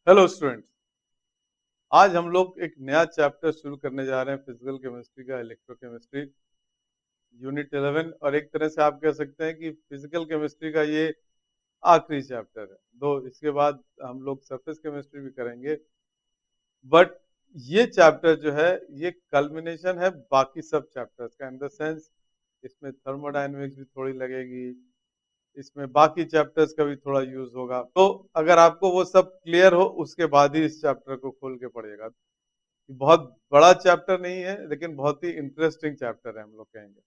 Hello students, आज हम लोग एक नया चैप्टर शुरू करने जा रहे हैं फिजिकल केमिस्ट्री का, इलेक्ट्रोकेमिस्ट्री यूनिट 11। और एक तरह से आप कह सकते हैं कि फिजिकल केमिस्ट्री का ये आखिरी चैप्टर है। दो इसके बाद हम लोग सरफेस केमिस्ट्री भी करेंगे, बट ये चैप्टर जो है ये कल्मिनेशन है बाकी सब चैप्टर्स का, इन द सेंस इसमें थर्मोडायनेमिक्स भी थोड़ी लगेगी, इसमें बाकी चैप्टर्स का भी थोड़ा यूज होगा। तो अगर आपको वो सब क्लियर हो उसके बाद ही इस चैप्टर को खोल के पढ़िएगा। बहुत बड़ा चैप्टर नहीं है, लेकिन बहुत ही इंटरेस्टिंग चैप्टर है हम लोग कहेंगे।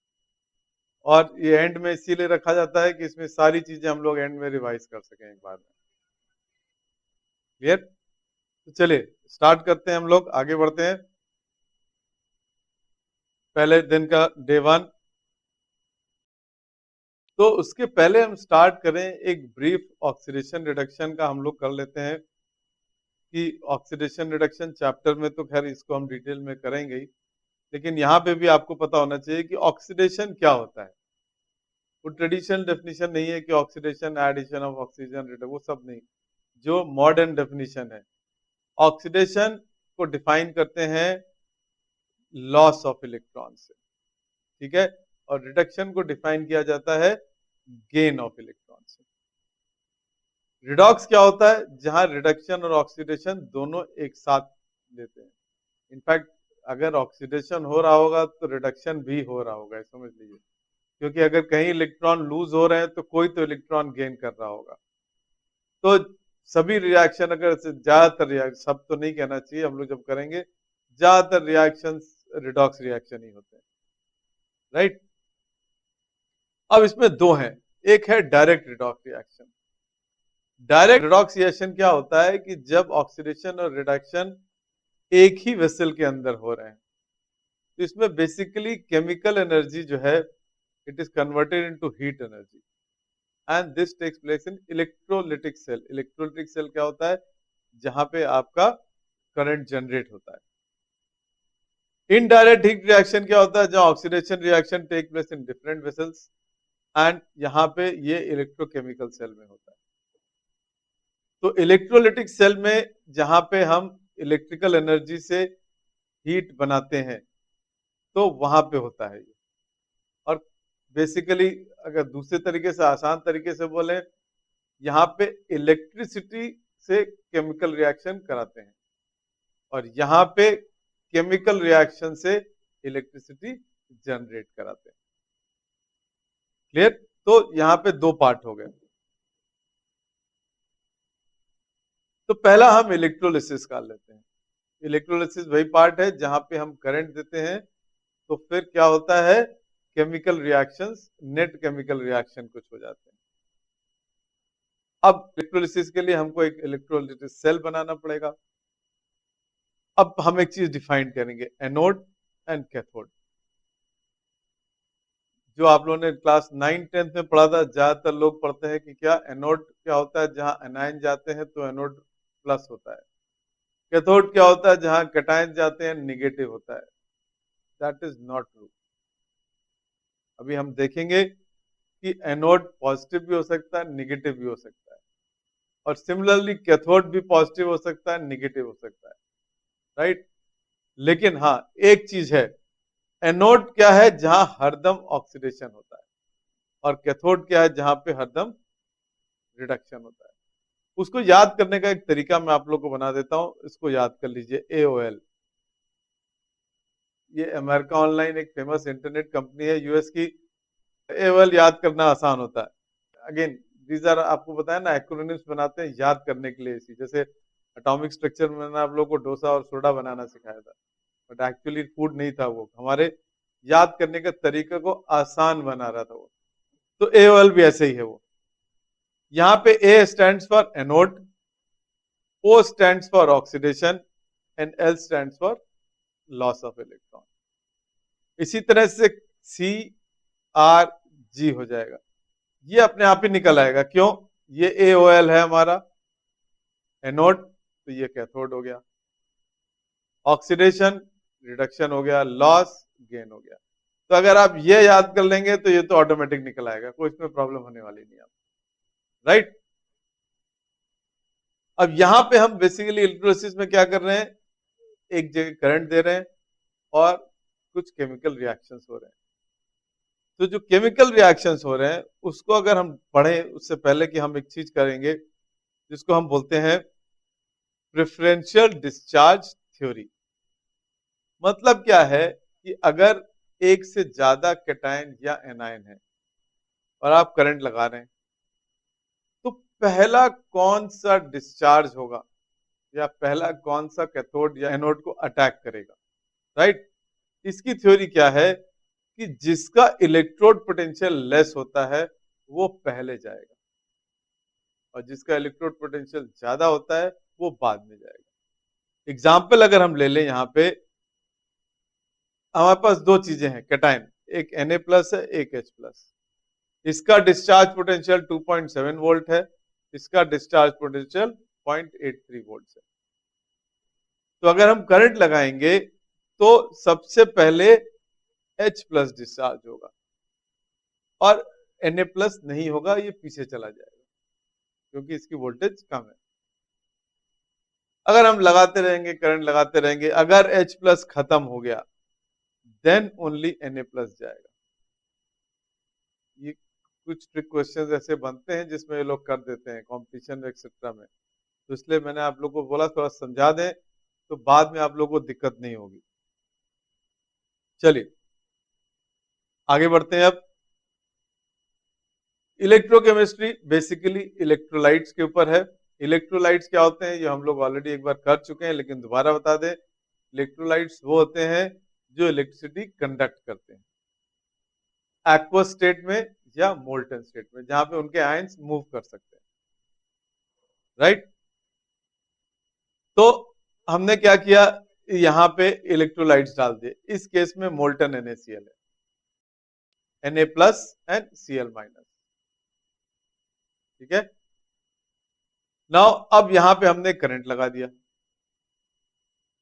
और ये एंड में इसीलिए रखा जाता है कि इसमें सारी चीजें हम लोग एंड में रिवाइज कर सकें एक बार में। क्लियर? तो चलिए स्टार्ट करते हैं, हम लोग आगे बढ़ते हैं। पहले दिन का डे 1। तो उसके पहले हम स्टार्ट करें एक ब्रीफ ऑक्सीडेशन रिडक्शन का हम लोग कर लेते हैं कि ऑक्सीडेशन रिडक्शन चैप्टर में तो खैर इसको हम डिटेल में करेंगे ही, लेकिन यहाँ पे भी आपको पता होना चाहिए कि ऑक्सीडेशन क्या होता है। वो ट्रेडिशनल डेफिनेशन नहीं है कि oxidation addition of oxygen reduction, वो सब नहीं। जो मॉडर्न डेफिनेशन है, ऑक्सीडेशन को डिफाइन करते हैं लॉस ऑफ इलेक्ट्रॉन से, ठीक है, और रिडक्शन को डिफाइन किया जाता है गेन ऑफ इलेक्ट्रॉन से। रिडॉक्स क्या होता है? जहां रिडक्शन और ऑक्सीडेशन दोनों एक साथ लेते हैं। इनफैक्ट अगर ऑक्सीडेशन हो रहा होगा तो रिडक्शन भी हो रहा होगा, समझ लीजिए, क्योंकि अगर कहीं इलेक्ट्रॉन लूज हो रहे हैं तो कोई तो इलेक्ट्रॉन गेन कर रहा होगा। तो सभी रिएक्शन, अगर ज्यादातर रिएक्शन, सब तो नहीं कहना चाहिए, हम लोग जब करेंगे ज्यादातर रिएक्शन रिडॉक्स रिएक्शन ही होते हैं, राइट। अब इसमें दो हैं, एक है direct redox reaction. Direct redox reaction क्या होता है कि जब ऑक्सीडेशन और रिडक्शन एक ही वेसल के अंदर हो रहे हैं, तो इसमें बेसिकली केमिकल एनर्जी जो है it is converted into heat energy, and this takes place in electrolytic cell. Electrolytic cell क्या होता है? जहां पे आपका करंट जनरेट होता है। इनडायरेक्ट हीट रिएक्शन क्या होता है? जहां oxidation reaction take place in different vessels, and यहाँ पे ये इलेक्ट्रोकेमिकल सेल में होता है। तो इलेक्ट्रोलिटिक सेल में जहां पे हम इलेक्ट्रिकल एनर्जी से हीट बनाते हैं, तो वहां पे होता है ये। और बेसिकली अगर दूसरे तरीके से, आसान तरीके से बोले, यहाँ पे इलेक्ट्रिसिटी से केमिकल रिएक्शन कराते हैं, और यहाँ पे केमिकल रिएक्शन से इलेक्ट्रिसिटी जनरेट कराते हैं। क्लियर? तो यहाँ पे दो पार्ट हो गए। तो पहला हम इलेक्ट्रोलिसिस कर लेते हैं। इलेक्ट्रोलिसिस वही पार्ट है जहां पे हम करंट देते हैं, तो फिर क्या होता है? Chemical reactions, net chemical reaction कुछ हो जाते हैं। अब इलेक्ट्रोलिसिस के लिए हमको एक इलेक्ट्रोलिसिस सेल बनाना पड़ेगा। अब हम एक चीज डिफाइन करेंगे, एनोड एंड कैथोड। जो आप लोगों ने क्लास 9-10 में पढ़ा था, ज्यादातर लोग पढ़ते हैं कि क्या एनोड क्या होता है? जहां एनायन जाते हैं तो एनोड प्लस होता है। कैथोड क्या होता है? जहां कैटायन जाते हैं निगेटिव होता है। That is not true. अभी हम देखेंगे कि एनोड पॉजिटिव भी हो सकता है, निगेटिव भी हो सकता है, और सिमिलरली कैथोड भी पॉजिटिव हो सकता है, निगेटिव हो सकता है, राइट। लेकिन हाँ, एक चीज है, एनोड क्या है? जहां हरदम ऑक्सीडेशन होता है, और कैथोड क्या है? जहां पे हरदम रिडक्शन होता है। उसको याद करने का एक तरीका मैं आप लोग को बना देता हूं, इसको याद कर लीजिए, AOL। ये अमेरिका ऑनलाइन एक फेमस इंटरनेट कंपनी है यूएस की। AOL याद करना आसान होता है। अगेन दीज आर, आपको बताया ना, एक्रोनिम्स बनाते हैं याद करने के लिए। इसी जैसे एटॉमिक स्ट्रक्चर में मैंने आप लोग को डोसा और सोडा बनाना सिखाया था, बट एक्चुअली फूड नहीं था, वो हमारे याद करने के तरीके को आसान बना रहा था वो। तो AOL भी ऐसे ही है वो। यहाँ पे A stands for anode, O stands for oxidation, and L stands for loss of electron. इसी तरह से CRG हो जाएगा, ये अपने आप ही निकल आएगा। क्यों? ये AOL है हमारा एनोड, तो ये कैथोड हो गया। ऑक्सीडेशन, रिडक्शन हो गया, लॉस, गेन हो गया। तो अगर आप ये याद कर लेंगे तो ये तो ऑटोमेटिक निकल आएगा, कोई इसमें प्रॉब्लम होने वाली नहीं है, राइट। अब यहां पे हम बेसिकली इलेक्ट्रोलिसिस में क्या कर रहे हैं, एक जगह करंट दे रहे हैं और कुछ केमिकल रिएक्शंस हो रहे हैं। तो जो केमिकल रिएक्शंस हो रहे हैं उसको अगर हम पढ़ें उससे पहले कि हम एक चीज करेंगे जिसको हम बोलते हैं प्रेफरेंशियल डिस्चार्ज थ्योरी। मतलब क्या है कि अगर एक से ज्यादा कैटायन या एनायन है और आप करंट लगा रहे हैं तो पहला कौन सा डिस्चार्ज होगा या पहला कौन सा कैथोड या एनोड को अटैक करेगा, राइट। इसकी थ्योरी क्या है कि जिसका इलेक्ट्रोड पोटेंशियल लेस होता है वो पहले जाएगा और जिसका इलेक्ट्रोड पोटेंशियल ज्यादा होता है वो बाद में जाएगा। एग्जाम्पल अगर हम ले लें, यहाँ पे हमारे पास दो चीजें हैं कैटायन, एक Na+ है एक H+। इसका डिस्चार्ज पोटेंशियल 2.7 वोल्ट है, इसका डिस्चार्ज पोटेंशियल 0.83 वोल्ट है। तो अगर हम करंट लगाएंगे तो सबसे पहले H+ डिस्चार्ज होगा और Na+ नहीं होगा, ये पीछे चला जाएगा क्योंकि इसकी वोल्टेज कम है। अगर हम लगाते रहेंगे, करंट लगाते रहेंगे, अगर H+ खत्म हो गया देन ओनली Na+ जाएगा। ये कुछ ट्रिक क्वेश्चंस ऐसे बनते हैं जिसमें ये लोग कर देते हैं कंपटीशन एक्सेट्रा में, तो इसलिए मैंने आप लोगों को बोला थोड़ा समझा दें तो बाद में आप लोगों को दिक्कत नहीं होगी। चलिए आगे बढ़ते हैं। अब इलेक्ट्रोकेमिस्ट्री बेसिकली इलेक्ट्रोलाइट्स के ऊपर है। इलेक्ट्रोलाइट्स क्या होते हैं ये हम लोग ऑलरेडी एक बार कर चुके हैं, लेकिन दोबारा बता दें। इलेक्ट्रोलाइट्स वो होते हैं जो इलेक्ट्रिसिटी कंडक्ट करते हैं एक्वस स्टेट में या मोल्टन स्टेट में, जहां पे उनके आयंस मूव कर सकते हैं, राइट। तो हमने क्या किया, यहां पे इलेक्ट्रोलाइट्स डाल दिए। इस केस में मोल्टन NaCl है, Na+ एंड Cl-। ठीक है। नाउ अब यहां पे हमने करंट लगा दिया।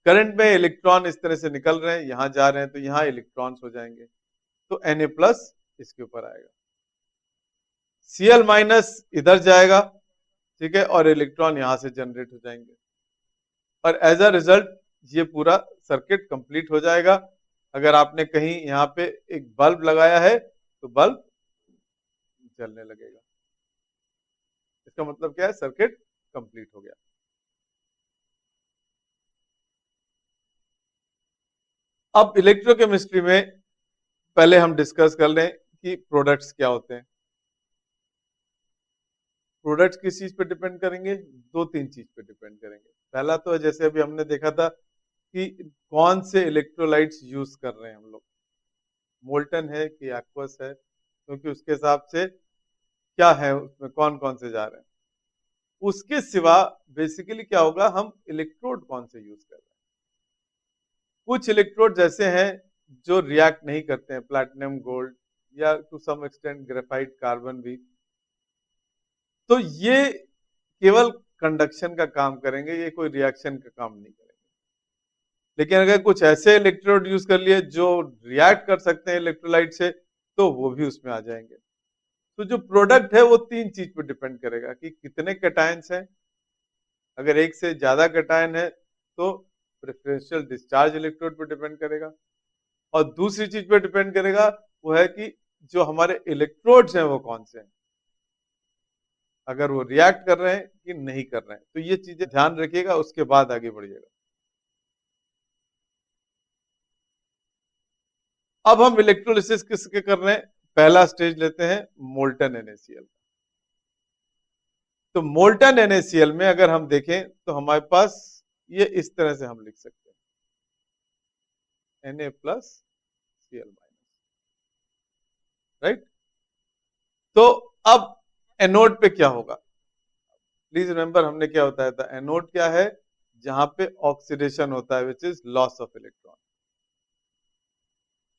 करंट में इलेक्ट्रॉन इस तरह से निकल रहे हैं, यहां जा रहे हैं, तो यहां इलेक्ट्रॉन्स हो जाएंगे, तो Na+ इसके ऊपर आएगा, Cl- इधर जाएगा, ठीक है, और इलेक्ट्रॉन यहां से जनरेट हो जाएंगे और एज अ रिजल्ट ये पूरा सर्किट कंप्लीट हो जाएगा। अगर आपने कहीं यहाँ पे एक बल्ब लगाया है तो बल्ब जलने लगेगा, इसका मतलब क्या है, सर्किट कंप्लीट हो गया। अब इलेक्ट्रोकेमिस्ट्री में पहले हम डिस्कस कर लें कि प्रोडक्ट्स क्या होते हैं। प्रोडक्ट्स किस चीज पे डिपेंड करेंगे, दो तीन चीज पे डिपेंड करेंगे। पहला तो जैसे अभी हमने देखा था कि कौन से इलेक्ट्रोलाइट्स यूज कर रहे हैं हम लोग, मोल्टन है कि एक्वस है, क्योंकि उसके हिसाब से क्या है उसमें कौन कौन से जा रहे हैं। उसके सिवा बेसिकली क्या होगा, हम इलेक्ट्रोड कौन से यूज कर रहे हैं। कुछ इलेक्ट्रोड जैसे हैं जो रिएक्ट नहीं करते हैं, प्लैटिनम गोल्ड या to some extent graphite carbon भी, तो ये केवल कंडक्शन का काम करेंगे, ये कोई रिएक्शन का काम नहीं करेंगे। लेकिन अगर कुछ ऐसे इलेक्ट्रोड यूज कर लिए जो रिएक्ट कर सकते हैं इलेक्ट्रोलाइट से, तो वो भी उसमें आ जाएंगे। तो जो प्रोडक्ट है वो तीन चीज पर डिपेंड करेगा कि कितने कैटायंस हैं। अगर एक से ज्यादा कैटायन है तो प्रेफरेंशियल डिस्चार्ज इलेक्ट्रोड पर डिपेंड करेगा, और दूसरी चीज पे डिपेंड करेगा वो है कि जो हमारे इलेक्ट्रोड्स हैं वो कौन से हैं, अगर वो रिएक्ट कर रहे हैं कि नहीं कर रहे हैं। तो ये चीजें ध्यान रखिएगा, उसके बाद आगे बढ़िएगा। अब हम इलेक्ट्रोलिसिस किसके कर रहे हैं, पहला स्टेज लेते हैं मोल्टन NaCl। तो मोल्टन NaCl में अगर हम देखें तो हमारे पास ये इस तरह से हम लिख सकते हैं Na+Cl-, राइट। तो अब एनोड पे क्या होगा, प्लीज रिमेंबर हमने क्या बताया था, एनोड क्या है, जहां पे ऑक्सीडेशन होता है which is loss of electron.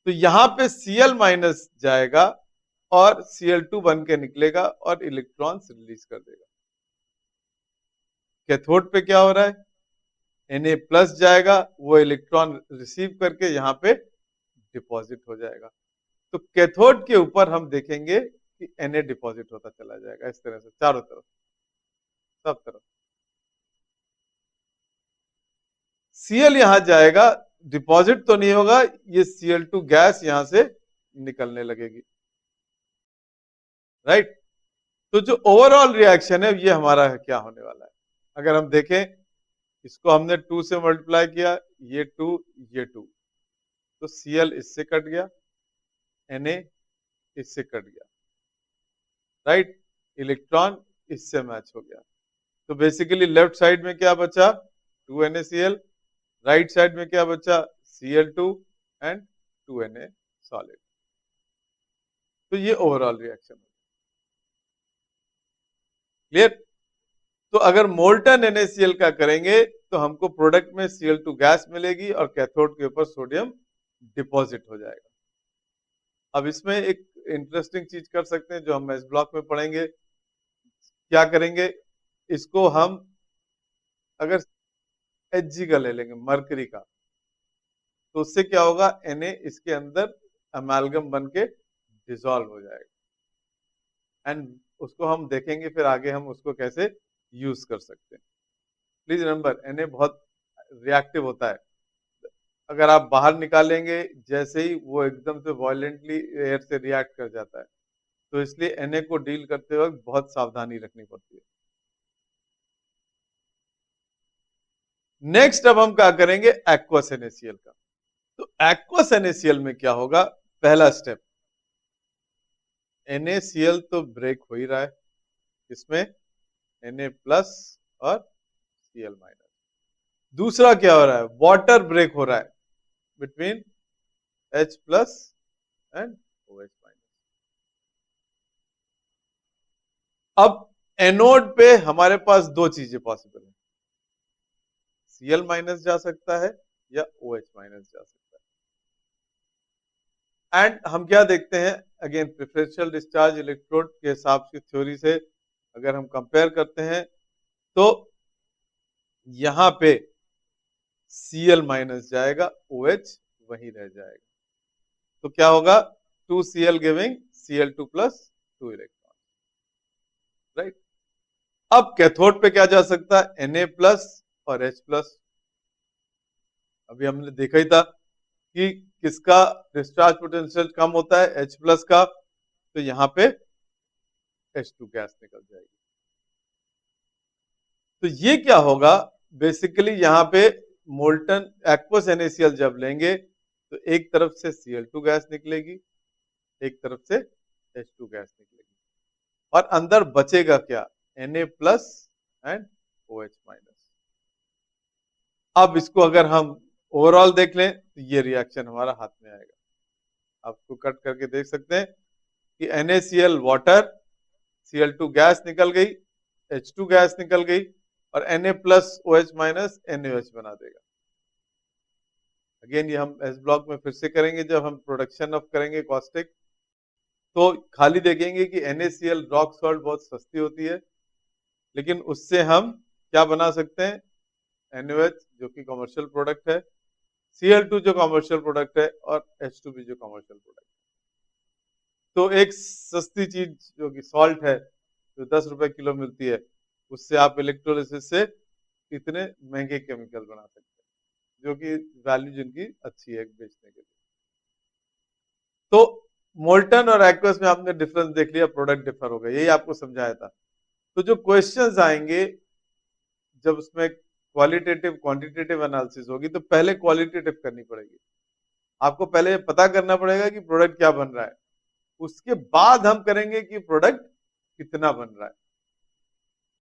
तो यहां पे Cl- जाएगा और Cl2 बन के निकलेगा और इलेक्ट्रॉन्स रिलीज कर देगा। कैथोड पे क्या हो रहा है, Na+ जाएगा, वो इलेक्ट्रॉन रिसीव करके यहाँ पे डिपॉजिट हो जाएगा। तो कैथोड के ऊपर हम देखेंगे कि Na डिपॉजिट होता चला जाएगा इस तरह से, चारों तरफ, सब तरफ। Cl यहां जाएगा, डिपॉजिट तो नहीं होगा, ये Cl2 गैस यहां से निकलने लगेगी, राइट। तो जो ओवरऑल रिएक्शन है ये हमारा क्या होने वाला है, अगर हम देखें इसको हमने 2 से मल्टीप्लाई किया, ये 2 ये 2, तो Cl इससे कट गया, Na इससे कट गया, राइट, इलेक्ट्रॉन इससे मैच हो गया। तो बेसिकली लेफ्ट साइड में क्या बचा, 2NaCl, राइट साइड में क्या बचा, Cl2 एंड 2Na सॉलिड। तो ये ओवरऑल रिएक्शन है, क्लियर। तो अगर मोल्टन NaCl का करेंगे तो हमको प्रोडक्ट में Cl2 गैस मिलेगी और कैथोड के ऊपर सोडियम डिपॉजिट हो जाएगा। अब इसमें एक इंटरेस्टिंग चीज कर सकते हैं जो हम इस ब्लॉक में पढ़ेंगे। क्या करेंगे, इसको हम अगर Hg का ले लेंगे, मरकरी का, तो उससे क्या होगा, Na इसके अंदर अमेल्गम बन के डिसॉल्व हो जाएगा एंड उसको हम देखेंगे फिर आगे हम उसको कैसे यूज कर सकते हैं। प्लीज रिमेंबर, Na बहुत रिएक्टिव होता है, अगर आप बाहर निकालेंगे जैसे ही वो एकदम से वायलेंटली एयर से रिएक्ट कर जाता है, तो इसलिए Na को डील करते वक्त बहुत सावधानी रखनी पड़ती है। नेक्स्ट अब हम क्या करेंगे, एक्वस NaCl का। तो एक्वस NaCl में क्या होगा, पहला स्टेप, NaCl तो ब्रेक हो ही रहा है, इसमें Na प्लस और Cl माइनस। दूसरा क्या हो रहा है, वाटर ब्रेक हो रहा है between H plus and OH minus. अब एनोड पे हमारे पास दो चीजें पॉसिबल है, Cl माइनस जा सकता है या OH माइनस जा सकता है। एंड हम क्या देखते हैं, अगेन प्रेफरेंशियल डिस्चार्ज इलेक्ट्रोड के हिसाब की थ्योरी से अगर हम कंपेयर करते हैं तो यहां पे Cl माइनस जाएगा, OH वहीं रह जाएगा। तो क्या होगा, 2Cl giving Cl2 plus 2 electron, right. अब कैथोड पे क्या जा सकता है, Na प्लस और H प्लस। अभी हमने देखा ही था कि किसका डिस्चार्ज पोटेंशियल कम होता है, H प्लस का, तो यहां पे H2 गैस निकल जाएगी। तो ये क्या होगा, बेसिकली यहां पे मोल्टन एक्वस NaCl जब लेंगे तो एक तरफ से Cl2 गैस निकलेगी, एक तरफ से H2 गैस निकलेगी, और अंदर बचेगा क्या, Na plus and OH minus. अब इसको अगर हम ओवरऑल देख लें तो ये रिएक्शन हमारा हाथ में आएगा। आपको कट करके देख सकते हैं कि NaCl वाटर, Cl2 गैस निकल गई, H2 गैस निकल गई, और Na plus OH minus NaOH बना देगा। अगेन ये हम एस ब्लॉक में फिर से करेंगे जब हम प्रोडक्शन ऑफ करेंगे कॉस्टिक, तो खाली देखेंगे कि NaCl रॉक सॉल्ट बहुत सस्ती होती है, लेकिन उससे हम क्या बना सकते हैं, NaOH जो कि कमर्शियल प्रोडक्ट है, Cl2 जो कमर्शियल प्रोडक्ट है, और H2 भी जो कमर्शियल प्रोडक्ट है। तो एक सस्ती चीज जो कि सॉल्ट है, जो 10 रुपए किलो मिलती है, उससे आप इलेक्ट्रोलिसिस से इतने महंगे केमिकल बना सकते हैं, जो कि वैल्यू जिनकी अच्छी है बेचने के लिए। तो मोल्टन और एक्वस में आपने डिफरेंस देख लिया, प्रोडक्ट डिफर हो गया, यही आपको समझाया था। तो जो क्वेश्चंस आएंगे जब उसमें क्वालिटेटिव क्वांटिटेटिव एनालिसिस होगी, तो पहले क्वालिटेटिव करनी पड़ेगी, आपको पहले पता करना पड़ेगा कि प्रोडक्ट क्या बन रहा है, उसके बाद हम करेंगे कि प्रोडक्ट कितना बन रहा है।